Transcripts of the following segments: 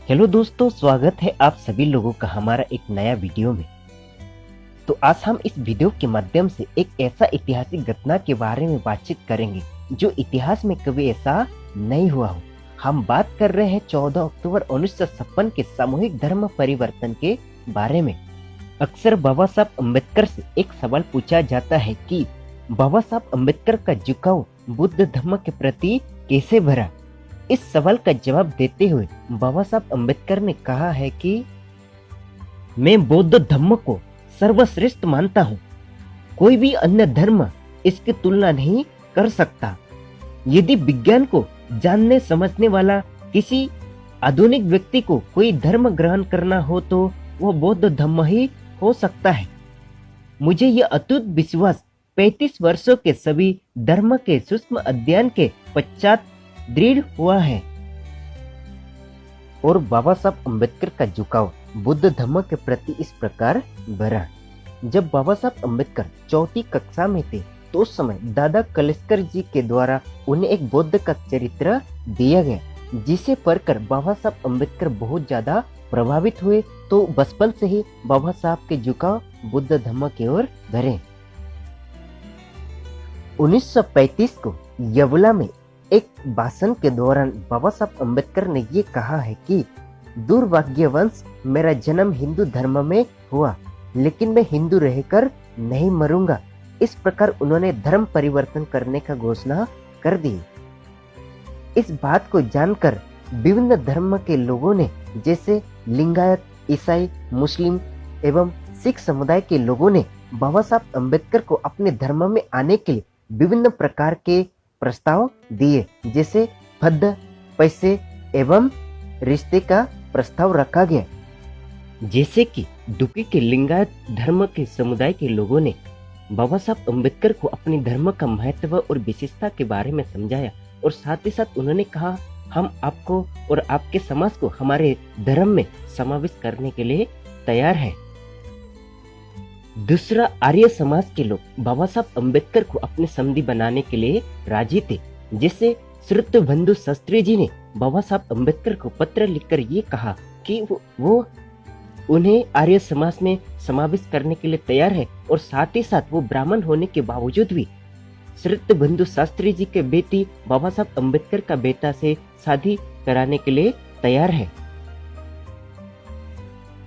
Hello दोस्तों, स्वागत है आप सभी लोगों का हमारा एक नया वीडियो में। तो आज हम इस वीडियो के माध्यम से एक ऐसा ऐतिहासिक घटना के बारे में बातचीत करेंगे जो इतिहास में कभी ऐसा नहीं हुआ हो। हम बात कर रहे हैं 14 अक्टूबर 1956 के सामूहिक धर्म परिवर्तन के बारे में। अक्सर बाबा साहब अम्बेडकर से एक सवाल पूछा जाता है कि बाबा साहब अम्बेडकर का झुकाव बुद्ध धर्म के प्रति कैसे भरा। इस सवाल का जवाब देते हुए बाबा साहब अम्बेडकर ने कहा है कि मैं बौद्ध धर्म को सर्वश्रेष्ठ मानता हूँ। कोई भी अन्य धर्म इसकी तुलना नहीं कर सकता। यदि विज्ञान को जानने समझने वाला किसी आधुनिक व्यक्ति को कोई धर्म ग्रहण करना हो तो वह बौद्ध धर्म ही हो सकता है। मुझे यह अटूट विश्वास 35 वर्षों के सभी धर्म के सूक्ष्म अध्ययन के पश्चात दृढ़ हुआ है। और बाबा साहब अम्बेडकर का झुकाव बुद्ध धर्म के प्रति इस प्रकार भरा। जब बाबा साहब अम्बेडकर चौथी कक्षा में थे तो उस समय दादा कलेस्कर जी के द्वारा उन्हें एक बौद्ध का चरित्र दिया गया, जिसे पढ़कर बाबा साहब अम्बेडकर बहुत ज्यादा प्रभावित हुए। तो बचपन से ही बाबा साहब के झुकाव बुद्ध धर्म की ओर भरे। 1935 को यवला में एक भाषण के दौरान बाबा साहब अम्बेडकर ने ये कहा है कि दुर्भाग्यवश मेरा जन्म हिंदू धर्म में हुआ, लेकिन मैं हिंदू रहकर नहीं मरूंगा। इस प्रकार उन्होंने धर्म परिवर्तन करने का घोषणा कर दी। इस बात को जानकर विभिन्न धर्म के लोगों ने, जैसे लिंगायत, ईसाई, मुस्लिम एवं सिख समुदाय के लोगों ने बाबा साहब अम्बेडकर को अपने धर्म में आने के लिए विभिन्न प्रकार के प्रस्ताव दिए, जैसे पद, पैसे एवं रिश्ते का प्रस्ताव रखा गया। जैसे कि डुपी के लिंगायत धर्म के समुदाय के लोगों ने बाबा साहब अम्बेडकर को अपने धर्म का महत्व और विशेषता के बारे में समझाया, और साथ ही साथ उन्होंने कहा हम आपको और आपके समाज को हमारे धर्म में समावेश करने के लिए तैयार है। दूसरा, आर्य समाज के लोग बाबा साहब अम्बेडकर को अपने समधी बनाने के लिए राजी थे। जैसे श्रुतबंधु शास्त्री जी ने बाबा साहब अम्बेडकर को पत्र लिखकर ये कहा कि वो उन्हें आर्य समाज में समावेश करने के लिए तैयार है, और साथ ही साथ वो ब्राह्मण होने के बावजूद भी श्रुतबंधु शास्त्री जी के बेटी बाबा साहब अम्बेडकर का बेटा से शादी कराने के लिए तैयार है।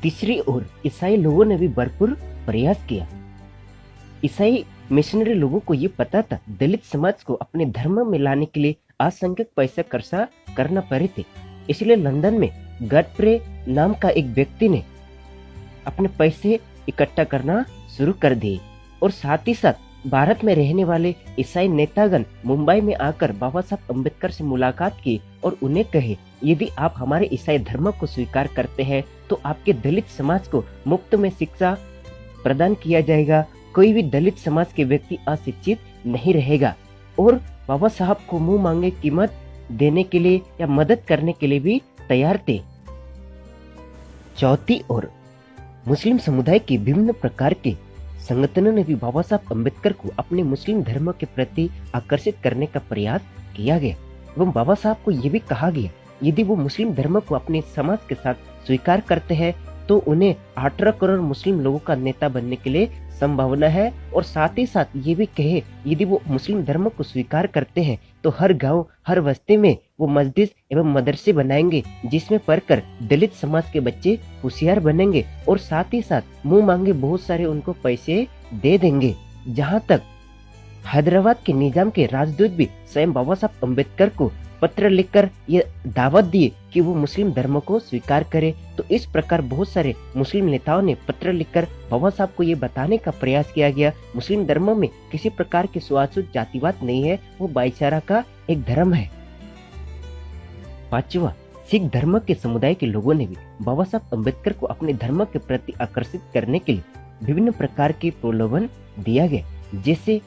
तीसरी ओर ईसाई लोगों ने भी भरपूर प्रयास किया। ईसाई मिशनरी लोगों को ये पता था दलित समाज को अपने धर्म में लाने के लिए असंख्य पैसा खर्चा करना पड़े थे, इसलिए लंदन में गॉडफ्रे नाम का एक व्यक्ति ने अपने पैसे इकट्ठा करना शुरू कर दिए, और साथ ही साथ भारत में रहने वाले ईसाई नेतागण मुंबई में आकर बाबा साहब अम्बेडकर से मुलाकात की और उन्हें कहे यदि आप हमारे ईसाई धर्म को स्वीकार करते हैं तो आपके दलित समाज को मुफ्त में शिक्षा प्रदान किया जाएगा, कोई भी दलित समाज के व्यक्ति अशिक्षित नहीं रहेगा। और बाबा साहब को मुंह मांगे कीमत देने के लिए या मदद करने के लिए भी तैयार थे। चौथी ओर मुस्लिम समुदाय के विभिन्न प्रकार के संगठनों ने भी बाबा साहब अम्बेडकर को अपने मुस्लिम धर्म के प्रति आकर्षित करने का प्रयास किया गया, एवं बाबा साहब को यह भी कहा गया यदि वो मुस्लिम धर्म को अपने समाज के साथ स्वीकार करते हैं तो उन्हें 18 करोड़ मुस्लिम लोगों का नेता बनने के लिए संभावना है। और साथ ही साथ ये भी कहे यदि वो मुस्लिम धर्म को स्वीकार करते हैं तो हर गांव, हर बस्ती में वो मस्जिद एवं मदरसे बनाएंगे, जिसमें पढ़कर दलित समाज के बच्चे होशियार बनेंगे, और साथ ही साथ मुंह मांगे बहुत सारे उनको पैसे दे देंगे। जहां तक हैदराबाद के निजाम के राजदूत भी स्वयं बाबा साहब अम्बेडकर को पत्र लिखकर ये दावत दिए कि वो मुस्लिम धर्म को स्वीकार करे। तो इस प्रकार बहुत सारे मुस्लिम नेताओं ने पत्र लिखकर बाबा साहब को ये बताने का प्रयास किया गया मुस्लिम धर्म में किसी प्रकार की छुआछूत जातिवाद नहीं है, वो भाईचारा का एक धर्म है। पांचवा, सिख धर्म के समुदाय के लोगों ने भी बाबा साहब अम्बेडकर को अपने धर्म के प्रति आकर्षित करने के लिए विभिन्न प्रकार के प्रलोभन दिया गया। जैसे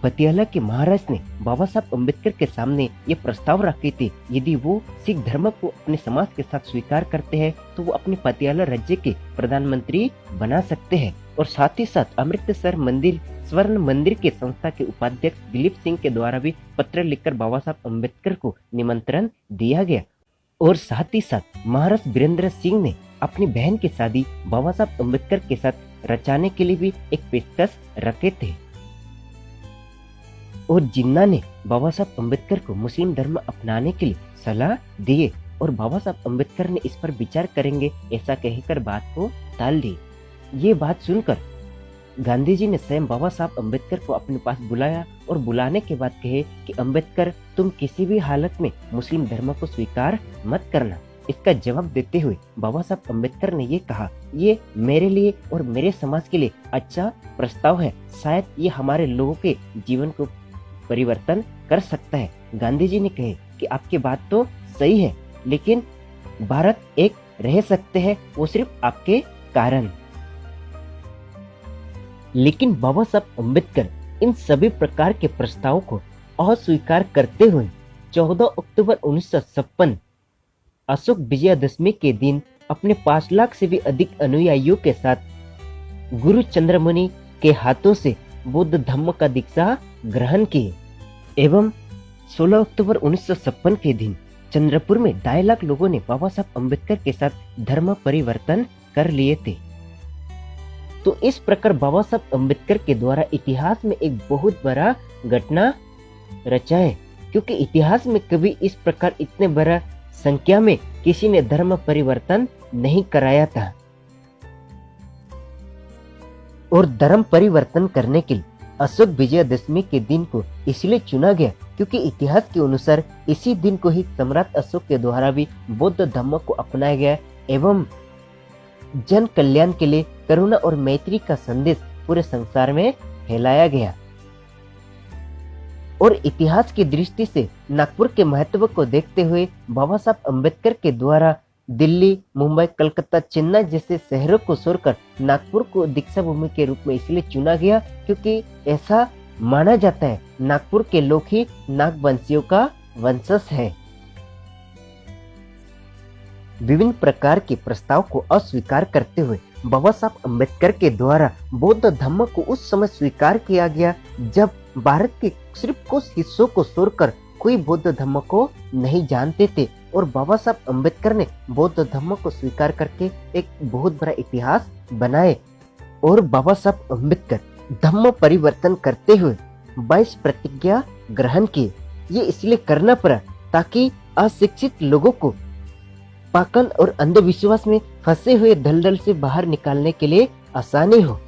पटियाला के महाराज ने बाबा साहब अम्बेडकर के सामने ये प्रस्ताव रखे थे यदि वो सिख धर्म को अपने समाज के साथ स्वीकार करते हैं तो वो अपने पटियाला राज्य के प्रधानमंत्री बना सकते हैं। और साथ ही साथ अमृतसर मंदिर स्वर्ण मंदिर के संस्था के उपाध्यक्ष दिलीप सिंह के द्वारा भी पत्र लिखकर बाबा साहब अम्बेडकर को निमंत्रण दिया गया। और साथ ही साथ महाराज वीरेंद्र सिंह ने अपनी बहन की शादी बाबा साहब अम्बेडकर के साथ रचाने के लिए भी एक पेशकश रखे थे। और जिन्ना ने बाबा साहब अम्बेडकर को मुस्लिम धर्म अपनाने के लिए सलाह दिए और बाबा साहब अम्बेडकर ने इस पर विचार करेंगे ऐसा कहकर बात को टाल दी। ये बात सुनकर गांधी जी ने स्वयं बाबा साहब अम्बेडकर को अपने पास बुलाया और बुलाने के बाद कहे कि अम्बेडकर, तुम किसी भी हालत में मुस्लिम धर्म को स्वीकार मत करना। इसका जवाब देते हुए बाबा साहब अम्बेडकर ने ये कहा, ये मेरे लिए और मेरे समाज के लिए अच्छा प्रस्ताव है, शायद ये हमारे लोगों के जीवन को परिवर्तन कर सकता है। गांधी जी ने कहे कि आपकी बात तो सही है, लेकिन भारत एक रह सकते हैं वो सिर्फ आपके कारण। लेकिन बाबा साहब अम्बेडकर इन सभी प्रकार के प्रस्तावों को अस्वीकार करते हुए 14 अक्टूबर 1956 अशोक विजयादशमी के दिन अपने 5 लाख से भी अधिक अनुयायियों के साथ गुरु चंद्रमणि के हाथों से बौद्ध धम्म का दीक्षा ग्रहण किए एवं 16 अक्टूबर 1956 के दिन चंद्रपुर में 2.5 लाख लोगों ने बाबा साहब अम्बेडकर के साथ धर्म परिवर्तन कर लिए थे। तो इस प्रकार बाबा साहब अम्बेडकर के द्वारा इतिहास में एक बहुत बड़ा घटना रचा है, क्योंकि इतिहास में कभी इस प्रकार इतने बड़ा संख्या में किसी ने धर्म परिवर्तन नहीं कराया था। और धर्म परिवर्तन करने के लिए अशोक विजयादशमी के दिन को इसलिए चुना गया क्योंकि इतिहास के अनुसार इसी दिन को ही सम्राट अशोक के द्वारा भी बौद्ध धर्म को अपनाया गया एवं जन कल्याण के लिए करुणा और मैत्री का संदेश पूरे संसार में फैलाया गया। और इतिहास की दृष्टि से नागपुर के महत्व को देखते हुए बाबा साहब अम्बेडकर के द्वारा दिल्ली, मुंबई, कलकत्ता, चेन्नई जैसे शहरों को छोड़कर नागपुर को दीक्षा भूमि के रूप में इसलिए चुना गया क्योंकि ऐसा माना जाता है नागपुर के लोग ही नागवंशियों का वंशज है। विभिन्न प्रकार के प्रस्ताव को अस्वीकार करते हुए बाबा साहब अम्बेडकर के द्वारा बौद्ध धर्म को उस समय स्वीकार किया गया जब भारत के सिर्फ कुछ हिस्सों को छोड़कर कोई बौद्ध धर्म को नहीं जानते थे और बाबा साहब अम्बेडकर ने बौद्ध धर्म को स्वीकार करके एक बहुत बड़ा इतिहास बनाए। और बाबा साहब अम्बेडकर धर्म परिवर्तन करते हुए 22 प्रतिज्ञा ग्रहण किए। ये इसलिए करना पड़ा ताकि अशिक्षित लोगों को पाखंड और अंधविश्वास में फंसे हुए दलदल से बाहर निकालने के लिए आसानी हो।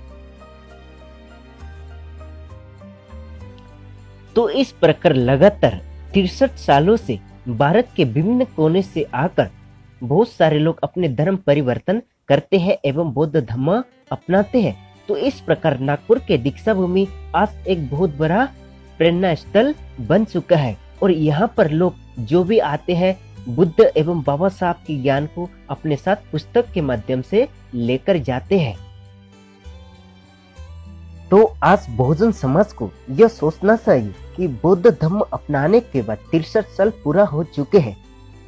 तो इस प्रकार लगातार 63 सालों से भारत के विभिन्न कोने से आकर बहुत सारे लोग अपने धर्म परिवर्तन करते हैं एवं बौद्ध धर्म अपनाते हैं। तो इस प्रकार नागपुर के दीक्षा भूमि आज एक बहुत बड़ा प्रेरणा स्थल बन चुका है और यहाँ पर लोग जो भी आते हैं बुद्ध एवं बाबा साहब के ज्ञान को अपने साथ पुस्तक के माध्यम से लेकर जाते हैं। तो आज बहुजन समाज को यह सोचना चाहिए कि बौद्ध धर्म अपनाने के बाद 63 साल पूरा हो चुके हैं।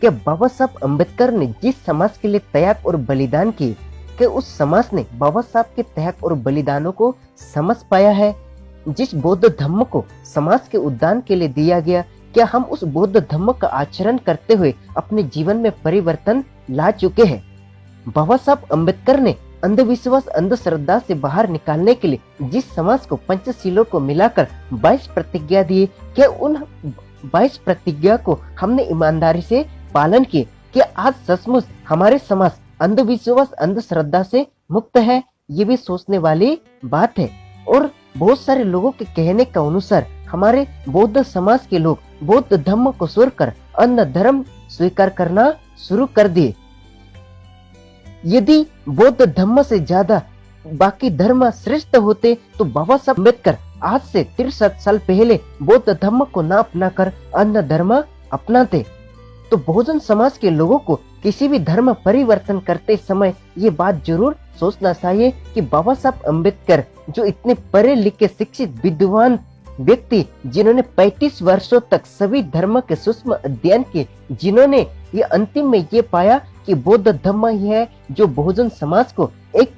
क्या बाबा साहब अम्बेडकर ने जिस समाज के लिए त्याग और बलिदान किए, क्या उस समाज ने बाबा साहब के त्याग और बलिदानों को समझ पाया है? जिस बौद्ध धर्म को समाज के उद्धार के लिए दिया गया, क्या हम उस बौद्ध धर्म का आचरण करते हुए अपने जीवन में परिवर्तन ला चुके हैं? बाबा साहब अम्बेडकर ने अंधविश्वास, अंधश्रद्धा से बाहर निकालने के लिए जिस समाज को पंचशीलों को मिलाकर 22 प्रतिज्ञा दिए, क्या उन 22 प्रतिज्ञा को हमने ईमानदारी से पालन किए? क्या आज सचमुच हमारे समाज अंधविश्वास, अंधश्रद्धा से मुक्त है? ये भी सोचने वाली बात है। और बहुत सारे लोगों के कहने का अनुसार हमारे बौद्ध समाज के लोग बौद्ध धर्म को छोड़कर अन्य धर्म स्वीकार करना शुरू कर दिए। यदि बौद्ध धर्म से ज्यादा बाकी धर्म श्रेष्ठ होते तो बाबा साहब अम्बेडकर आज से 63 साल पहले बौद्ध धर्म को न अपनाकर अन्य धर्म अपनाते। तो बहुजन समाज के लोगों को किसी भी धर्म परिवर्तन करते समय ये बात जरूर सोचना चाहिए कि बाबा साहब अम्बेडकर जो इतने पढ़े लिखे शिक्षित विद्वान व्यक्ति, जिन्होंने 35 वर्षों तक सभी धर्म के सूक्ष्म अध्ययन किए, जिन्होंने ये अंतिम में ये पाया कि बौद्ध धर्म ही है जो बहुजन समाज को एक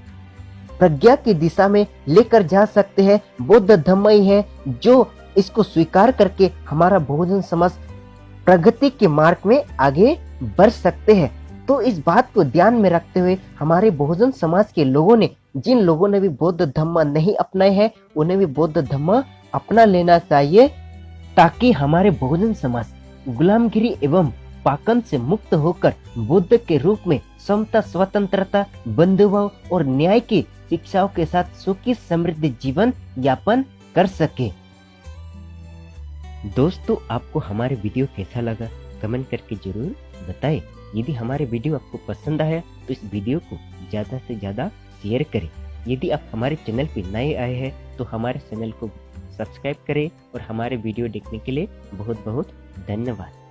प्रज्ञा की दिशा में लेकर जा सकते हैं। बौद्ध धर्म ही है जो इसको स्वीकार करके हमारा बहुजन समाज प्रगति के मार्ग में आगे बढ़ सकते हैं। तो इस बात को ध्यान में रखते हुए हमारे बहुजन समाज के लोगों ने, जिन लोगों ने भी बौद्ध धर्म नहीं अपनाए हैं, उन्हें भी बौद्ध धर्म अपना लेना चाहिए, ताकि हमारे बहुजन समाज गुलामगिरी एवं पाखंड से मुक्त होकर बुद्ध के रूप में समता, स्वतंत्रता, बंधुभाव और न्याय की शिक्षाओं के साथ सुखी समृद्ध जीवन यापन कर सके। दोस्तों, आपको हमारे वीडियो कैसा लगा कमेंट करके जरूर बताएं। यदि हमारे वीडियो आपको पसंद आया तो इस वीडियो को ज़्यादा से ज़्यादा शेयर करें। यदि आप हमारे चैनल पर नए आए हैं तो हमारे चैनल को सब्सक्राइब करें और हमारे वीडियो देखने के लिए बहुत बहुत धन्यवाद।